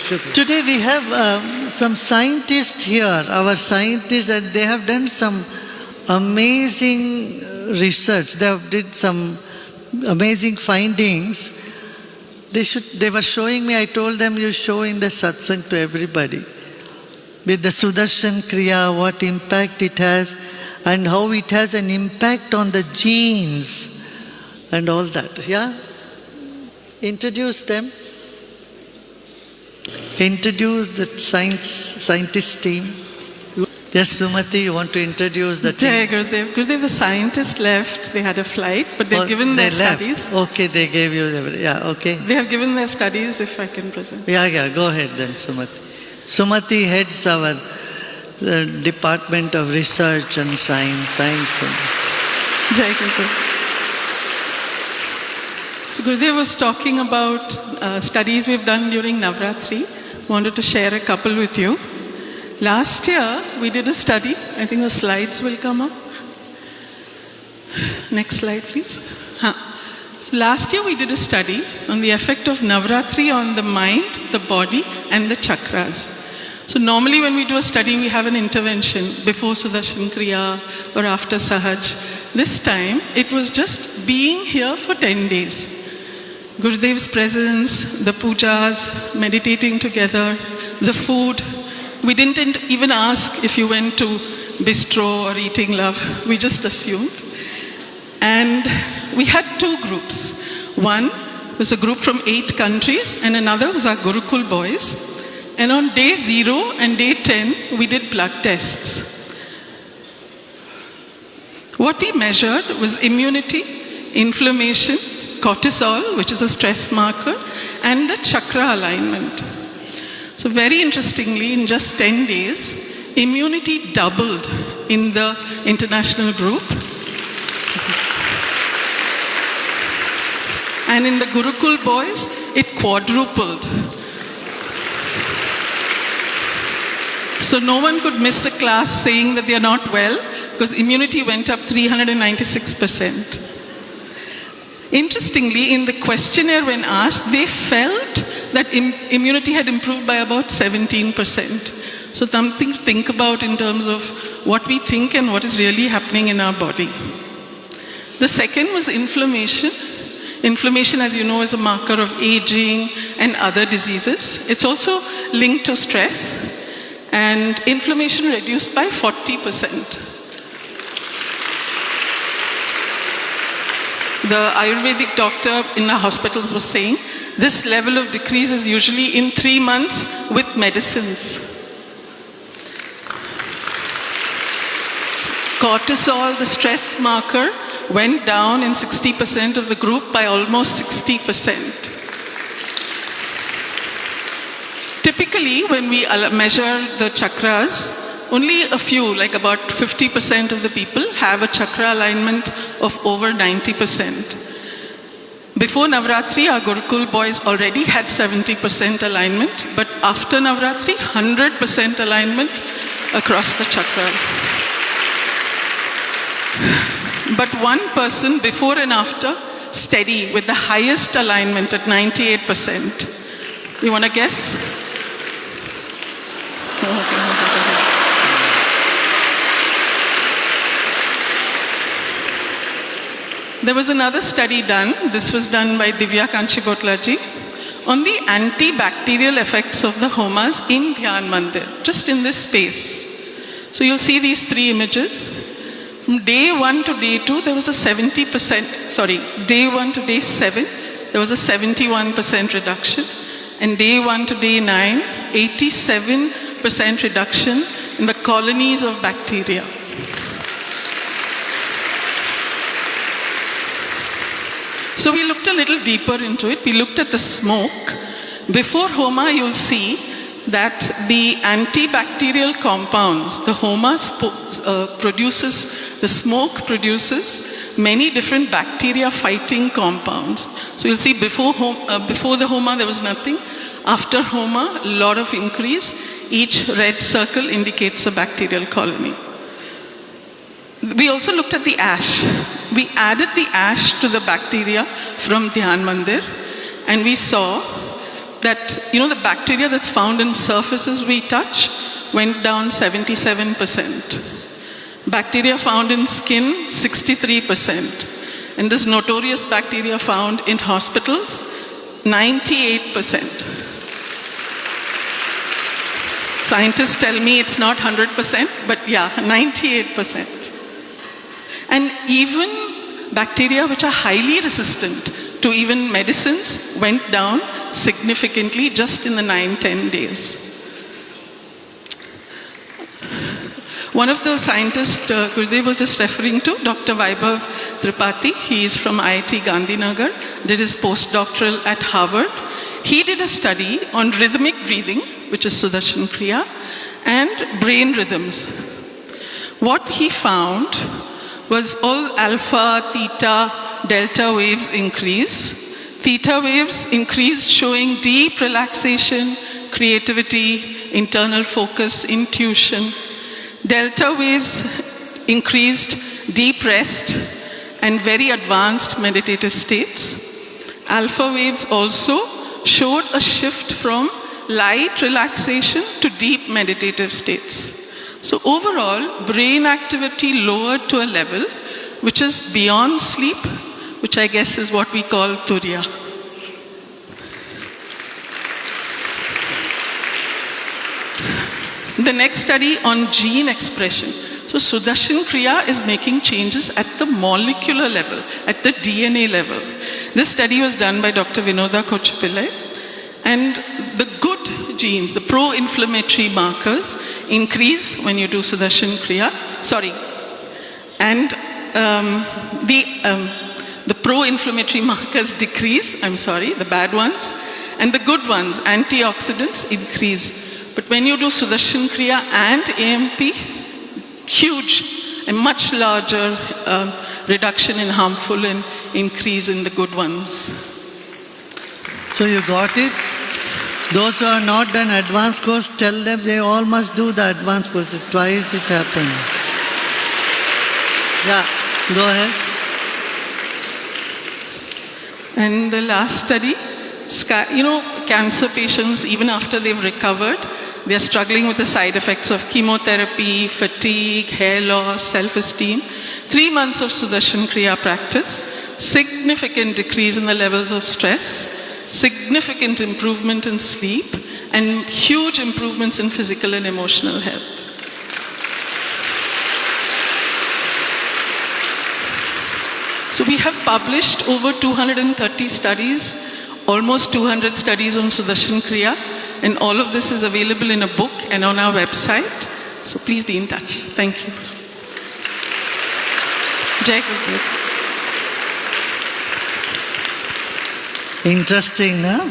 Today we have some scientists here, our scientists, and they have done some amazing research. They have did some amazing findings. They were showing me, I told them, you show in the satsang to everybody. With the Sudarshan Kriya, what impact it has and how it has an impact on the genes and all that. Yeah? Introduce them. Introduce the scientist team. Yes, Sumati, you want to introduce the team? Jai Gurudev. Gurudev, the scientists left. They had a flight, but they've given their studies. Okay, they gave you, okay. They have given their studies, if I can present. Yeah, go ahead then, Sumati. Sumati heads our Department of Research and Science. Jai Gurudev. So Gurudev was talking about studies we've done during Navratri. Wanted to share a couple with you. Last year, we did a study. I think the slides will come up. Next slide, please. So last year, we did a study on the effect of Navratri on the mind, the body, and the chakras. So normally when we do a study, we have an intervention before Sudarshan Kriya or after Sahaj. This time, it was just being here for 10 days. Gurudev's presence, the pujas, meditating together, the food. We didn't even ask if you went to bistro or eating love. We just assumed. And we had two groups. One was a group from 8 countries and another was our Gurukul boys. And on day 0 and day 10, we did blood tests. What we measured was immunity, inflammation, cortisol, which is a stress marker, and the chakra alignment. So very interestingly, in just 10 days, immunity doubled in the international group. And in the Gurukul boys, it quadrupled. So no one could miss a class saying that they are not well, because immunity went up 396%. Interestingly, in the questionnaire when asked, they felt that immunity had improved by about 17%. So something to think about in terms of what we think and what is really happening in our body. The second was inflammation. Inflammation, as you know, is a marker of aging and other diseases. It's also linked to stress. And inflammation reduced by 40%. The Ayurvedic doctor in the hospitals was saying, this level of decrease is usually in 3 months with medicines. Cortisol, the stress marker, went down in 60% of the group by almost 60%. Typically, when we measure the chakras, only a few, like about 50% of the people, have a chakra alignment of over 90%. Before Navratri, our Gurukul boys already had 70% alignment, but after Navratri, 100% alignment across the chakras. But one person, before and after, steady with the highest alignment at 98%. You want to guess? There was another study done, this was done by Divya Kanchibotlaji, on the antibacterial effects of the homas in Dhyan Mandir, just in this space. So you'll see these 3 images. From day 1 to day 2, there was a day 1 to day 7, there was a 71% reduction. And day 1 to day 9, 87% reduction in the colonies of bacteria. So we looked a little deeper into it. We looked at the smoke. Before Homa, you'll see that the antibacterial compounds, the Homa the smoke produces many different bacteria fighting compounds. So you'll see before the Homa, there was nothing. After Homa, a lot of increase. Each red circle indicates a bacterial colony. We also looked at the ash. We added the ash to the bacteria from Dhyan Mandir, and we saw that, the bacteria that's found in surfaces we touch went down 77%. Bacteria found in skin, 63%. And this notorious bacteria found in hospitals, 98%. Scientists tell me it's not 100%, but yeah, 98%. And even bacteria which are highly resistant to even medicines went down significantly just in the 9-10 days. One of the scientists Gurudev was just referring to, Dr. Vaibhav Tripathi, he is from IIT Gandhinagar, did his postdoctoral at Harvard. He did a study on rhythmic breathing, which is Sudarshan Kriya, and brain rhythms. What he found was all alpha, theta, delta waves increase. Theta waves increased, showing deep relaxation, creativity, internal focus, intuition. Delta waves increased deep rest and very advanced meditative states. Alpha waves also showed a shift from light relaxation to deep meditative states. So overall, brain activity lowered to a level which is beyond sleep, which I guess is what we call turiya. The next study on gene expression. So Sudarshan Kriya is making changes at the molecular level, at the DNA level. This study was done by Dr. Vinoda Kochupillai. And the good genes, the pro-inflammatory markers, increase when you do Sudarshan Kriya. And the pro-inflammatory markers decrease, the bad ones. And the good ones, antioxidants, increase. But when you do Sudarshan Kriya and AMP, huge, a much larger reduction in harmful and increase in the good ones. So you got it? Those who are not done advanced course, tell them they all must do the advanced course. Twice it happened. Yeah, go ahead. And the last study, cancer patients, even after they've recovered, they are struggling with the side effects of chemotherapy, fatigue, hair loss, self-esteem. 3 months of Sudarshan Kriya practice, significant decrease in the levels of stress, significant improvement in sleep, and huge improvements in physical and emotional health. So we have published over 230 studies, almost 200 studies on Sudarshan Kriya, and all of this is available in a book and on our website. So please be in touch. Thank you. Jai Gurudev. Interesting, no?